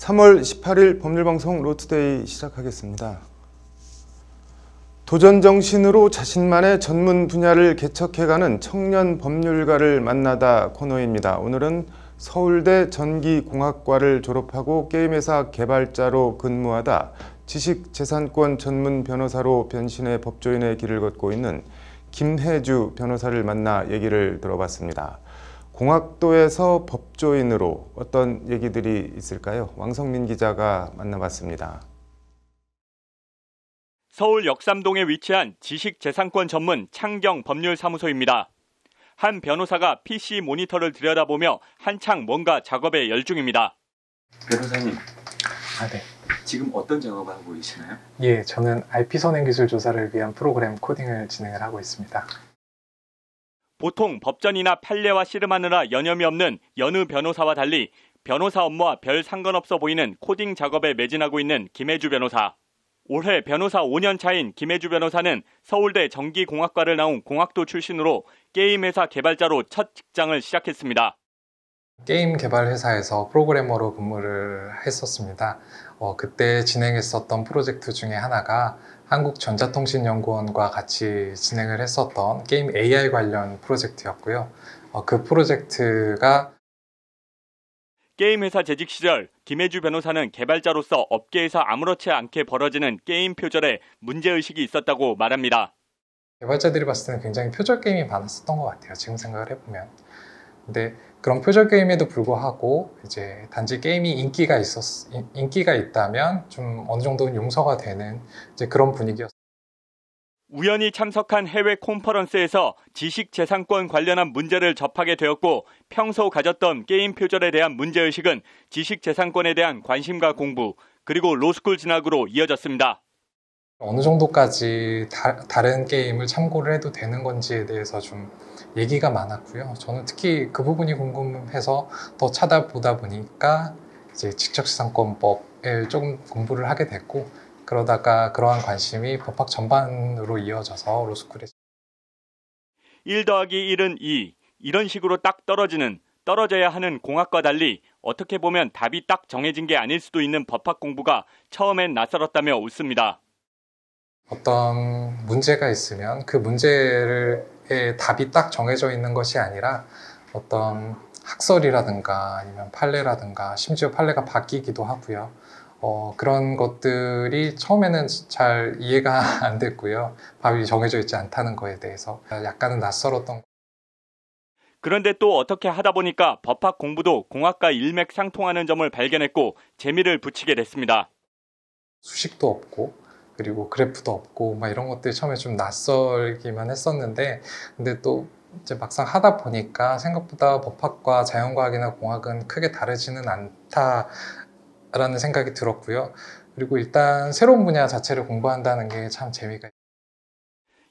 3월 18일 법률방송 로투데이 시작하겠습니다. 도전정신으로 자신만의 전문 분야를 개척해가는 청년 법률가를 만나다 코너입니다. 오늘은 서울대 전기공학과를 졸업하고 게임회사 개발자로 근무하다 지식재산권 전문 변호사로 변신해 법조인의 길을 걷고 있는 김혜주 변호사를 만나 얘기를 들어봤습니다. 공학도에서 법조인으로 어떤 얘기들이 있을까요? 왕성민 기자가 만나봤습니다. 서울 역삼동에 위치한 지식재산권 전문 창경 법률사무소입니다. 한 변호사가 PC 모니터를 들여다보며 한창 뭔가 작업에 열중입니다. 변호사님, 네. 지금 어떤 작업을 하고 계시나요? 예, 저는 IP 선행 기술 조사를 위한 프로그램 코딩을 진행을 하고 있습니다. 보통 법전이나 판례와 씨름하느라 여념이 없는 여느 변호사와 달리 변호사 업무와 별 상관없어 보이는 코딩 작업에 매진하고 있는 김혜주 변호사. 올해 변호사 5년 차인 김혜주 변호사는 서울대 전기공학과를 나온 공학도 출신으로 게임 회사 개발자로 첫 직장을 시작했습니다. 게임 개발 회사에서 프로그래머로 근무를 했었습니다. 그때 진행했었던 프로젝트 중에 하나가 한국전자통신연구원과 같이 진행을 했었던 게임 AI 관련 프로젝트였고요. 그 프로젝트가 게임 회사 재직 시절 김혜주 변호사는 개발자로서 업계에서 아무렇지 않게 벌어지는 게임 표절에 문제의식이 있었다고 말합니다. 개발자들이 봤을 때는 굉장히 표절 게임이 많았었던 것 같아요. 지금 생각을 해보면. 근데 그런 표절 게임에도 불구하고 이제 단지 게임이 인기가 있다면 좀 어느 정도는 용서가 되는 이제 그런 분위기였어요. 우연히 참석한 해외 컨퍼런스에서 지식재산권 관련한 문제를 접하게 되었고 평소 가졌던 게임 표절에 대한 문제의식은 지식재산권에 대한 관심과 공부 그리고 로스쿨 진학으로 이어졌습니다. 어느 정도까지 다른 게임을 참고를 해도 되는 건지에 대해서 좀 얘기가 많았고요. 저는 특히 그 부분이 궁금해서 더 찾아보다 보니까 이제 지적재산권법을 조금 공부를 하게 됐고 그러다가 그러한 관심이 법학 전반으로 이어져서 로스쿨에 1 더하기 1은 2 이런 식으로 딱 떨어져야 하는 공학과 달리 어떻게 보면 답이 딱 정해진 게 아닐 수도 있는 법학 공부가 처음엔 낯설었다며 웃습니다. 어떤 문제가 있으면 그 문제의 답이 딱 정해져 있는 것이 아니라 어떤 학설이라든가 아니면 판례라든가 심지어 판례가 바뀌기도 하고요. 그런 것들이 처음에는 잘 이해가 안 됐고요. 답이 정해져 있지 않다는 거에 대해서 약간은 낯설었던. 그런데 또 어떻게 하다 보니까 법학 공부도 공학과 일맥상통하는 점을 발견했고 재미를 붙이게 됐습니다. 수식도 없고 그리고 그래프도 없고 막 이런 것들이 처음에 좀 낯설기만 했었는데 근데 또 이제 막상 하다 보니까 생각보다 법학과 자연과학이나 공학은 크게 다르지는 않다라는 생각이 들었고요. 그리고 일단 새로운 분야 자체를 공부한다는 게 참 재미가 있어요.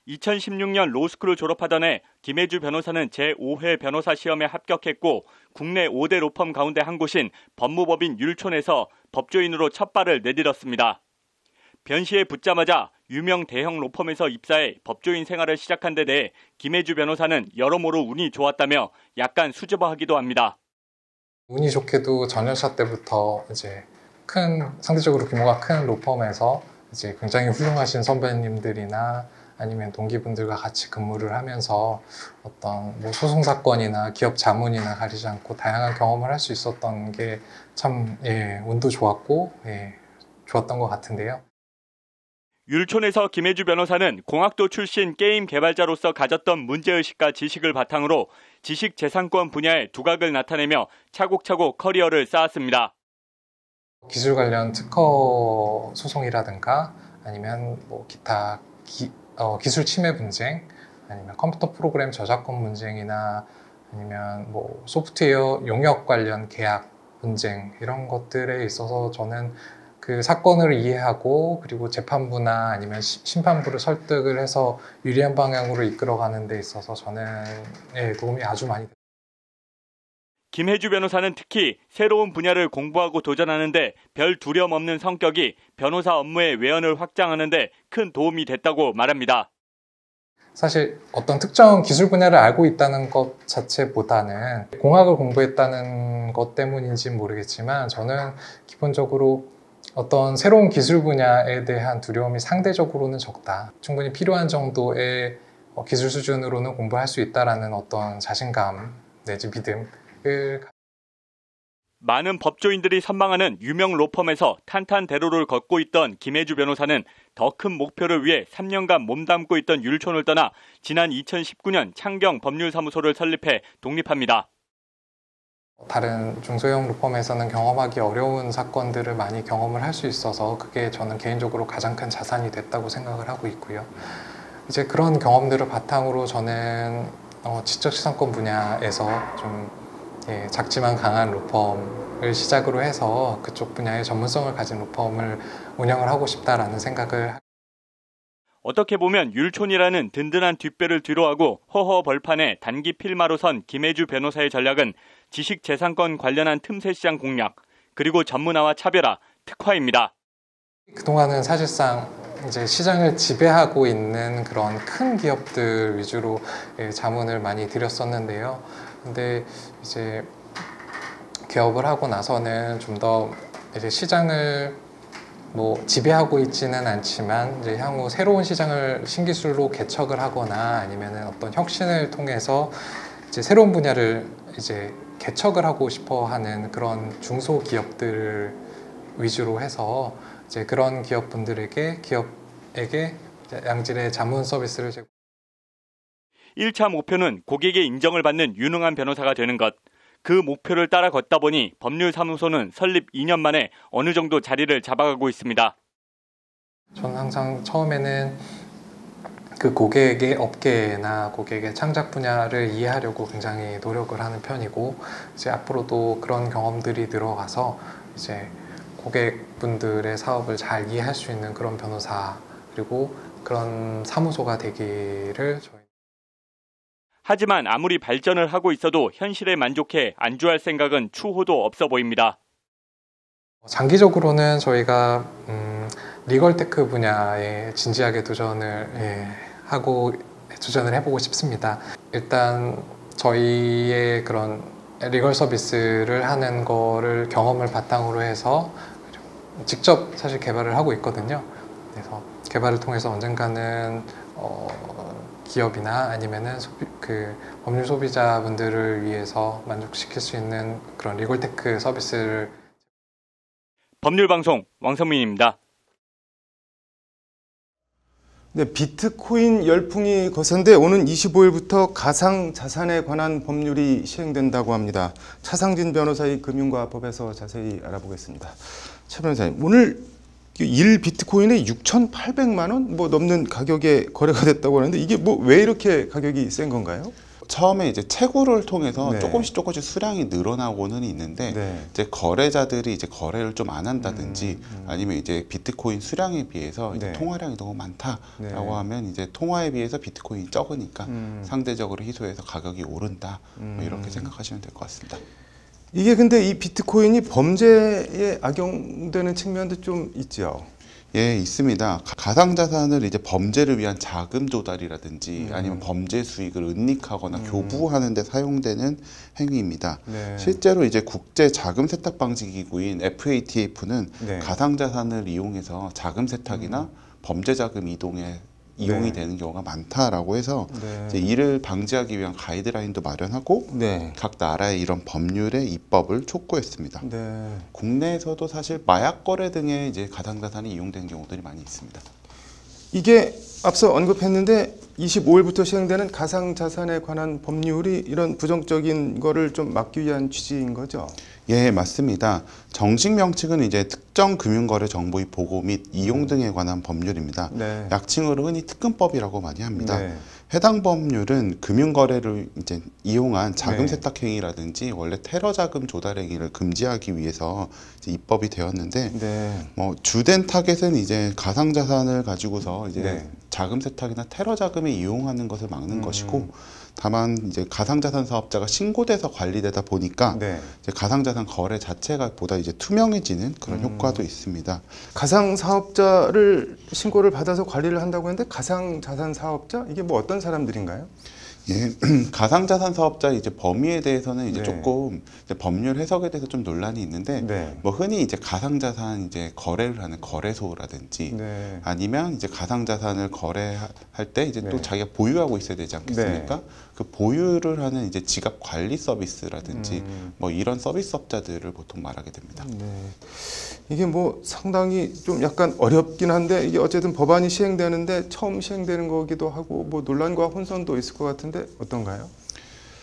2016년 로스쿨을 졸업하던 해 김혜주 변호사는 제5회 변호사 시험에 합격했고 국내 5대 로펌 가운데 한 곳인 법무법인 율촌에서 법조인으로 첫 발을 내딛었습니다. 변시에 붙자마자 유명 대형 로펌에서 입사해 법조인 생활을 시작한 데 대해 김혜주 변호사는 여러모로 운이 좋았다며 약간 수줍어하기도 합니다. 운이 좋게도 전여차 때부터 이제 상대적으로 규모가 큰 로펌에서 이제 굉장히 훌륭하신 선배님들이나 아니면 동기분들과 같이 근무를 하면서 어떤 뭐 소송 사건이나 기업 자문이나 가리지 않고 다양한 경험을 할 수 있었던 게 참 운도 좋았고 좋았던 것 같은데요. 율촌에서 김혜주 변호사는 공학도 출신 게임 개발자로서 가졌던 문제의식과 지식을 바탕으로 지식재산권 분야의 두각을 나타내며 차곡차곡 커리어를 쌓았습니다. 기술 관련 특허 소송이라든가 아니면 뭐 기타 기술 침해 분쟁 아니면 컴퓨터 프로그램 저작권 분쟁이나 아니면 뭐 소프트웨어 용역 관련 계약 분쟁 이런 것들에 있어서 저는 그 사건을 이해하고 그리고 재판부나 아니면 심판부를 설득을 해서 유리한 방향으로 이끌어가는 데 있어서 저는 도움이 아주 많이 됐습니다. 김혜주 변호사는 특히 새로운 분야를 공부하고 도전하는데 별 두려움 없는 성격이 변호사 업무의 외연을 확장하는 데 큰 도움이 됐다고 말합니다. 사실 어떤 특정 기술 분야를 알고 있다는 것 자체보다는 공학을 공부했다는 것 때문인지 모르겠지만 저는 기본적으로 어떤 새로운 기술 분야에 대한 두려움이 상대적으로는 적다. 충분히 필요한 정도의 기술 수준으로는 공부할 수 있다라는 어떤 자신감 내지 믿음을 많은 법조인들이 선망하는 유명 로펌에서 탄탄대로를 걷고 있던 김혜주 변호사는 더 큰 목표를 위해 3년간 몸담고 있던 율촌을 떠나 지난 2019년 창경 법률사무소를 설립해 독립합니다. 다른 중소형 로펌에서는 경험하기 어려운 사건들을 많이 경험을 할 수 있어서 그게 저는 개인적으로 가장 큰 자산이 됐다고 생각을 하고 있고요. 이제 그런 경험들을 바탕으로 저는 지적재산권 분야에서 좀 작지만 강한 로펌을 시작으로 해서 그쪽 분야의 전문성을 가진 로펌을 운영을 하고 싶다라는 생각을. 어떻게 보면 율촌이라는 든든한 뒷배를 뒤로하고 허허 벌판에 단기 필마로 선 김혜주 변호사의 전략은 지식재산권 관련한 틈새 시장 공략, 그리고 전문화와 차별화, 특화입니다. 그동안은 사실상 이제 시장을 지배하고 있는 그런 큰 기업들 위주로 자문을 많이 드렸었는데요. 근데 이제 개업을 하고 나서는 좀 더 이제 시장을 지배하고 있지는 않지만 이제 향후 새로운 시장을 신기술로 개척을 하거나 아니면은 어떤 혁신을 통해서 이제 새로운 분야를 이제 개척을 하고 싶어하는 그런 중소기업들 위주로 해서 이제 그런 기업에게 양질의 자문 서비스를 1차 목표는 고객의 인정을 받는 유능한 변호사가 되는 것. 그 목표를 따라 걷다 보니 법률사무소는 설립 2년 만에 어느 정도 자리를 잡아가고 있습니다. 저는 항상 처음에는 그 고객의 업계나 고객의 창작 분야를 이해하려고 굉장히 노력을 하는 편이고 이제 앞으로도 그런 경험들이 들어가서 이제 고객분들의 사업을 잘 이해할 수 있는 그런 변호사 그리고 그런 사무소가 되기를 하지만 아무리 발전을 하고 있어도 현실에 만족해 안주할 생각은 추호도 없어 보입니다. 장기적으로는 저희가 리걸테크 분야에 진지하게 도전을 해보고 싶습니다. 일단 저희의 그런 리걸 서비스를 하는 거를 경험을 바탕으로 해서 직접 사실 개발을 하고 있거든요. 그래서 개발을 통해서 언젠가는 기업이나 아니면은 법률 소비자분들을 위해서 만족시킬 수 있는 그런 리걸테크 서비스를. 법률방송 왕성민입니다. 네, 비트코인 열풍이 거센데 오는 25일부터 가상자산에 관한 법률이 시행된다고 합니다. 차상진 변호사의 금융과 법에서 자세히 알아보겠습니다. 차 변호사님, 오늘 1 비트코인에 6,800만 원 넘는 가격에 거래가 됐다고 하는데 이게 왜 이렇게 가격이 센 건가요? 처음에 이제 채굴을 통해서 네. 조금씩 수량이 늘어나고는 있는데 네. 이제 거래자들이 이제 거래를 좀 안 한다든지 아니면 이제 비트코인 수량에 비해서 이제 네. 통화량이 너무 많다라고 네. 하면 이제 통화에 비해서 비트코인이 적으니까 상대적으로 희소해서 가격이 오른다 이렇게 생각하시면 될 것 같습니다. 이게 근데 이 비트코인이 범죄에 악용되는 측면도 좀 있죠. 예, 있습니다. 가상자산을 이제 범죄를 위한 자금 조달이라든지 아니면 범죄 수익을 은닉하거나 교부하는 데 사용되는 행위입니다. 네. 실제로 이제 국제 자금 세탁 방지 기구인 FATF는 네. 가상자산을 이용해서 자금 세탁이나 범죄 자금 이용이 네. 되는 경우가 많다라고 해서 네. 이제 이를 방지하기 위한 가이드라인도 마련하고 네. 각 나라의 이런 법률의 입법을 촉구했습니다. 네. 국내에서도 사실 마약 거래 등에 이제 가상자산이 이용되는 경우들이 많이 있습니다. 이게 앞서 언급했는데 25일부터 시행되는 가상자산에 관한 법률이 이런 부정적인 거를 좀 막기 위한 취지인 거죠? 예, 맞습니다. 정식 명칭은 이제 특정 금융거래 정보의 보고 및 이용 등에 관한 법률입니다. 네. 약칭으로 흔히 특금법이라고 많이 합니다. 네. 해당 법률은 금융거래를 이제 이용한 자금 네. 세탁 행위라든지 원래 테러 자금 조달 행위를 금지하기 위해서 이제 입법이 되었는데 네. 주된 타겟은 이제 가상자산을 가지고서 이제 네. 자금 세탁이나 테러 자금에 이용하는 것을 막는 것이고 다만 이제 가상자산 사업자가 신고돼서 관리되다 보니까 네. 이제 가상자산 거래 자체가 보다 이제 투명해지는 그런 효과도 있습니다. 가상 사업자를 신고를 받아서 관리를 한다고 했는데 가상 자산 사업자 이게 뭐 어떤 사람들인가요? 예, 가상자산 사업자 이제 범위에 대해서는 이제 네. 조금 이제 법률 해석에 대해서 좀 논란이 있는데 네. 뭐 흔히 이제 가상자산 이제 거래를 하는 거래소라든지 네. 아니면 이제 가상자산을 거래할 때 이제 네. 또 자기가 보유하고 있어야 되지 않겠습니까? 네. 그 보유를 하는 이제 지갑 관리 서비스라든지 뭐 이런 서비스업자들을 보통 말하게 됩니다. 네. 이게 뭐 상당히 좀 약간 어렵긴 한데 이게 어쨌든 법안이 시행되는데 처음 시행되는 거기도 하고 뭐 논란과 혼선도 있을 것 같은데 어떤가요?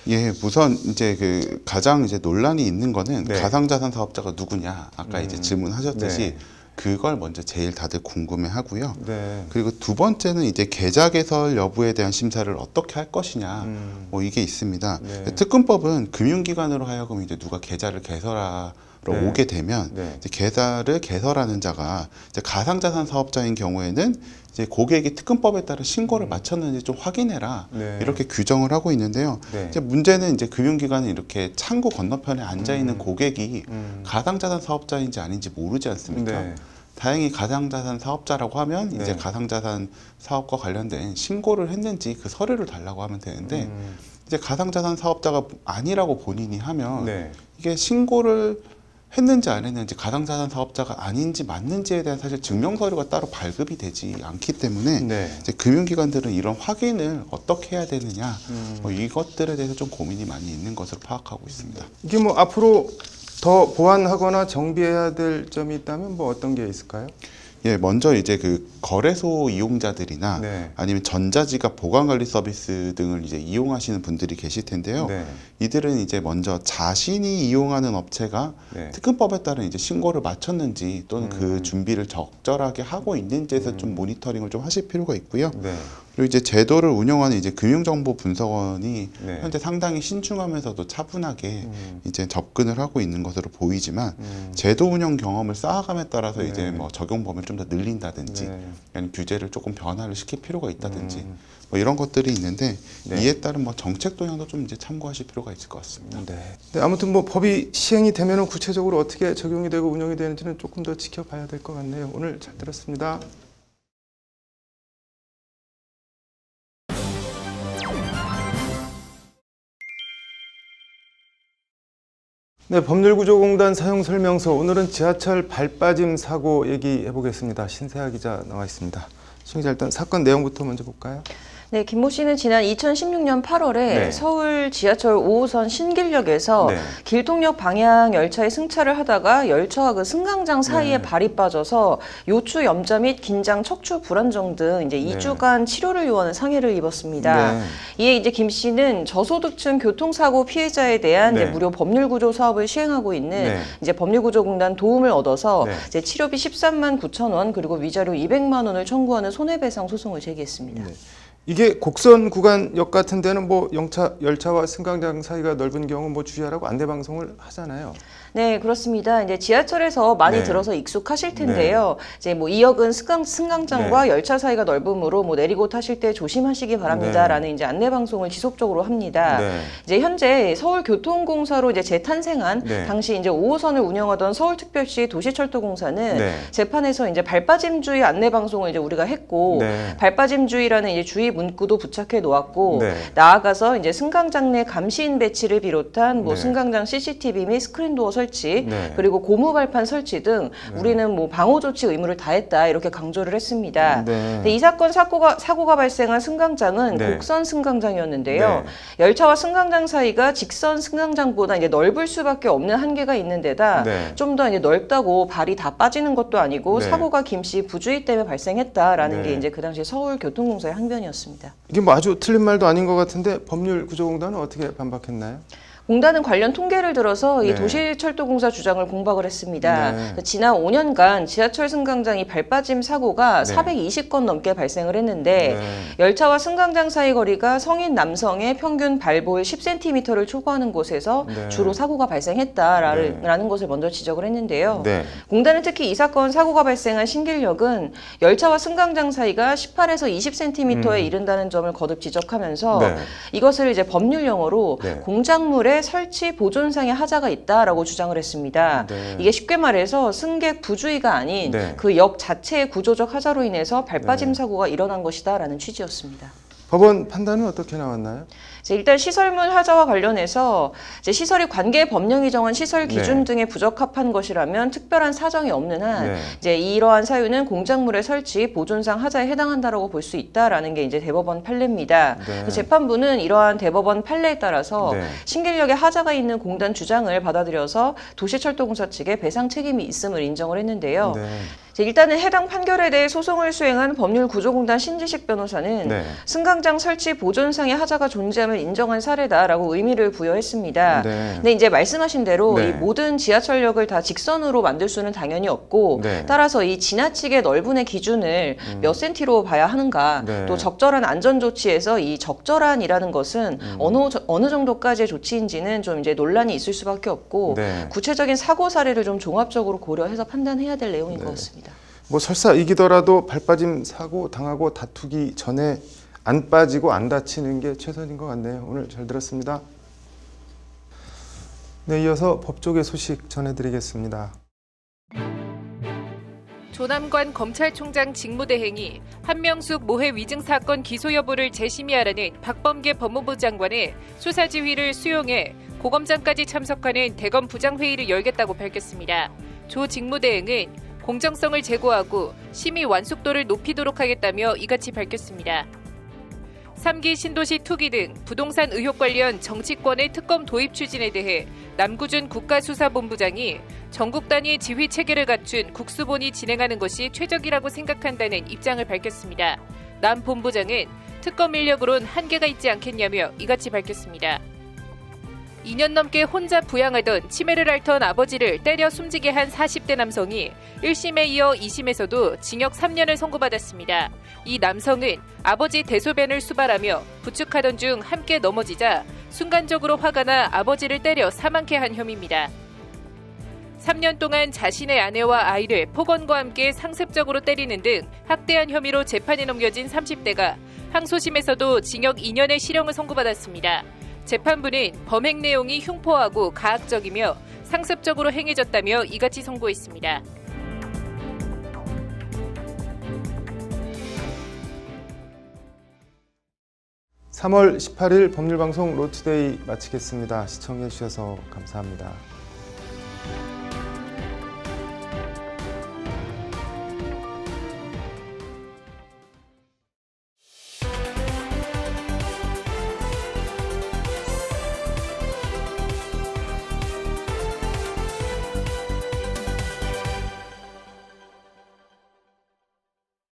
예, 우선 이제 그 가장 이제 논란이 있는 거는 네. 가상자산 사업자가 누구냐 아까 이제 질문하셨듯이 네. 그걸 먼저 제일 다들 궁금해하고요. 네. 그리고 두 번째는 이제 계좌 개설 여부에 대한 심사를 어떻게 할 것이냐 뭐 이게 있습니다. 네. 특근법은 금융기관으로 하여금 이제 누가 계좌를 개설하러 네. 오게 되면 네. 이제 계좌를 개설하는 자가 이제 가상자산 사업자인 경우에는 이제 고객이 특근법에 따라 신고를 마쳤는지 좀 확인해라 네. 이렇게 규정을 하고 있는데요. 네. 이제 문제는 이제 금융기관은 이렇게 창구 건너편에 앉아 있는 고객이 가상자산 사업자인지 아닌지 모르지 않습니까? 네. 다행히 가상자산 사업자라고 하면 네. 이제 가상자산 사업과 관련된 신고를 했는지 그 서류를 달라고 하면 되는데 이제 가상자산 사업자가 아니라고 본인이 하면 네. 이게 신고를 했는지 안 했는지 가상자산 사업자가 아닌지 맞는지에 대한 사실 증명서류가 따로 발급이 되지 않기 때문에 네. 이제 금융기관들은 이런 확인을 어떻게 해야 되느냐 뭐 이것들에 대해서 좀 고민이 많이 있는 것으로 파악하고 있습니다. 이게 뭐 앞으로 더 보완하거나 정비해야 될 점이 있다면 뭐 어떤 게 있을까요? 예, 먼저 이제 그 거래소 이용자들이나 네. 아니면 전자지갑 보관관리 서비스 등을 이제 이용하시는 분들이 계실 텐데요. 네. 이들은 이제 먼저 자신이 이용하는 업체가 네. 특근법에 따른 이제 신고를 마쳤는지 또는 그 준비를 적절하게 하고 있는지에서 좀 모니터링을 좀 하실 필요가 있고요. 네. 그리고 이제 제도를 운영하는 이제 금융정보분석원이 네. 현재 상당히 신중하면서도 차분하게 이제 접근을 하고 있는 것으로 보이지만 제도 운영 경험을 쌓아감에 따라서 네. 이제 뭐 적용 범위를 좀 더 늘린다든지 네. 아니면 규제를 조금 변화를 시킬 필요가 있다든지 뭐 이런 것들이 있는데 네. 이에 따른 뭐 정책 동향도 좀 이제 참고하실 필요가 있을 것 같습니다. 네. 네, 아무튼 뭐 법이 시행이 되면은 구체적으로 어떻게 적용이 되고 운영이 되는지는 조금 더 지켜봐야 될 것 같네요. 오늘 잘 들었습니다. 네, 법률구조공단 사용설명서 오늘은 지하철 발빠짐 사고 얘기해 보겠습니다. 신세아 기자 나와 있습니다. 신 기자 일단 사건 내용부터 먼저 볼까요? 네, 김모 씨는 지난 2016년 8월에 네. 서울 지하철 5호선 신길역에서 네. 길동역 방향 열차에 승차를 하다가 열차와 그 승강장 사이에 네. 발이 빠져서 요추 염자 및 긴장 척추 불안정 등 이제 네. 2주간 치료를 요하는 상해를 입었습니다. 네. 이에 이제 김 씨는 저소득층 교통사고 피해자에 대한 네. 이제 무료 법률구조 사업을 시행하고 있는 네. 이제 법률구조공단 도움을 얻어서 네. 이제 치료비 13만 9천 원 그리고 위자료 200만 원을 청구하는 손해배상 소송을 제기했습니다. 네. 이게 곡선 구간역 같은 데는 뭐 열차와 승강장 사이가 넓은 경우 뭐 주의하라고 안내 방송을 하잖아요. 네, 그렇습니다. 이제 지하철에서 많이 네. 들어서 익숙하실 텐데요. 이제 뭐 2역은 승강장과 네. 열차 사이가 넓으므로 뭐 내리고 타실 때 조심하시기 바랍니다라는 이제 안내 방송을 지속적으로 합니다. 네. 이제 현재 서울교통공사로 이제 재탄생한 네. 당시 이제 5호선을 운영하던 서울특별시 도시철도공사는 네. 재판에서 이제 발빠짐주의 안내 방송을 이제 우리가 했고 네. 발빠짐주의라는 이제 주의 문구도 부착해 놓았고 네. 나아가서 이제 승강장 내 감시인 배치를 비롯한 뭐 네. 승강장 CCTV 및 스크린도어 설치 네. 그리고 고무 발판 설치 등 우리는 뭐 방호 조치 의무를 다했다 이렇게 강조를 했습니다. 네. 근데 이 사건 사고가 발생한 승강장은 네. 곡선 승강장이었는데요. 네. 열차와 승강장 사이가 직선 승강장보다 이제 넓을 수밖에 없는 한계가 있는 데다 네. 좀 더 이제 넓다고 발이 다 빠지는 것도 아니고 네. 사고가 김씨 부주의 때문에 발생했다라는 네. 게 이제 그 당시 서울교통공사의 항변이었습니다. 이게 뭐 아주 틀린 말도 아닌 것 같은데 법률구조공단은 어떻게 반박했나요? 공단은 관련 통계를 들어서 이 네. 도시철도공사 주장을 공박을 했습니다. 네. 지난 5년간 지하철 승강장이 발빠짐 사고가 네. 420건 넘게 발생을 했는데 네. 열차와 승강장 사이 거리가 성인 남성의 평균 발볼 10cm를 초과하는 곳에서 네. 주로 사고가 발생했다라는 것을 먼저 지적을 했는데요. 네. 공단은 특히 이 사건 사고가 발생한 신길역은 열차와 승강장 사이가 18에서 20cm에 이른다는 점을 거듭 지적하면서 네. 이것을 이제 법률 용어로 네. 공작물의 설치 보존상의 하자가 있다라고 주장을 했습니다. 네. 이게 쉽게 말해서 승객 부주의가 아닌 네. 그 역 자체의 구조적 하자로 인해서 발빠짐 네. 사고가 일어난 것이다라는 취지였습니다. 법원 판단은 어떻게 나왔나요? 일단 시설물 하자와 관련해서 시설이 관계 법령이 정한 시설 기준 네. 등에 부적합한 것이라면 특별한 사정이 없는 한 네. 이제 이러한 사유는 공작물의 설치 보존상 하자에 해당한다라고 볼 수 있다라는 게 이제 대법원 판례입니다. 네. 재판부는 이러한 대법원 판례에 따라서 네. 신길역에 하자가 있는 공단 주장을 받아들여서 도시철도공사 측에 배상 책임이 있음을 인정을 했는데요. 네. 일단은 해당 판결에 대해 소송을 수행한 법률구조공단 신지식 변호사는 네. 승강장 설치 보존상의 하자가 존재함을 인정한 사례다라고 의미를 부여했습니다. 네. 근데 이제 말씀하신 대로 네. 이 모든 지하철역을 다 직선으로 만들 수는 당연히 없고 네. 따라서 이 지나치게 넓은의 기준을 몇 센티로 봐야 하는가 네. 또 적절한 안전 조치에서 이 적절한이라는 것은 어느 정도까지의 조치인지는 좀 이제 논란이 있을 수밖에 없고 네. 구체적인 사고 사례를 좀 종합적으로 고려해서 판단해야 될 내용인 것 같습니다. 뭐 설사 이기더라도 발빠짐 사고 당하고 다투기 전에 안 빠지고 안 다치는 게 최선인 것 같네요. 오늘 잘 들었습니다. 네, 이어서 법조계 소식 전해드리겠습니다. 조남관 검찰총장 직무대행이 한명숙 모해 위증 사건 기소 여부를 재심의하라는 박범계 법무부 장관의 수사 지휘를 수용해 고검장까지 참석하는 대검 부장회의를 열겠다고 밝혔습니다. 조 직무대행은 공정성을 제고하고 심의 완숙도를 높이도록 하겠다며 이같이 밝혔습니다. 3기 신도시 투기 등 부동산 의혹 관련 정치권의 특검 도입 추진에 대해 남구준 국가수사본부장이 전국 단위 지휘 체계를 갖춘 국수본이 진행하는 것이 최적이라고 생각한다는 입장을 밝혔습니다. 남 본부장은 특검 인력으론 한계가 있지 않겠냐며 이같이 밝혔습니다. 2년 넘게 혼자 부양하던 치매를 앓던 아버지를 때려 숨지게 한 40대 남성이 1심에 이어 2심에서도 징역 3년을 선고받았습니다. 이 남성은 아버지 대소변을 수발하며 부축하던 중 함께 넘어지자 순간적으로 화가 나 아버지를 때려 사망케 한 혐의입니다. 3년 동안 자신의 아내와 아이를 폭언과 함께 상습적으로 때리는 등 학대한 혐의로 재판에 넘겨진 30대가 항소심에서도 징역 2년의 실형을 선고받았습니다. 재판부는 범행 내용이 흉포하고 가학적이며 상습적으로 행해졌다며 이같이 선고했습니다. 3월 18일 법률방송 로투데이 마치겠습니다. 시청해 주셔서 감사합니다.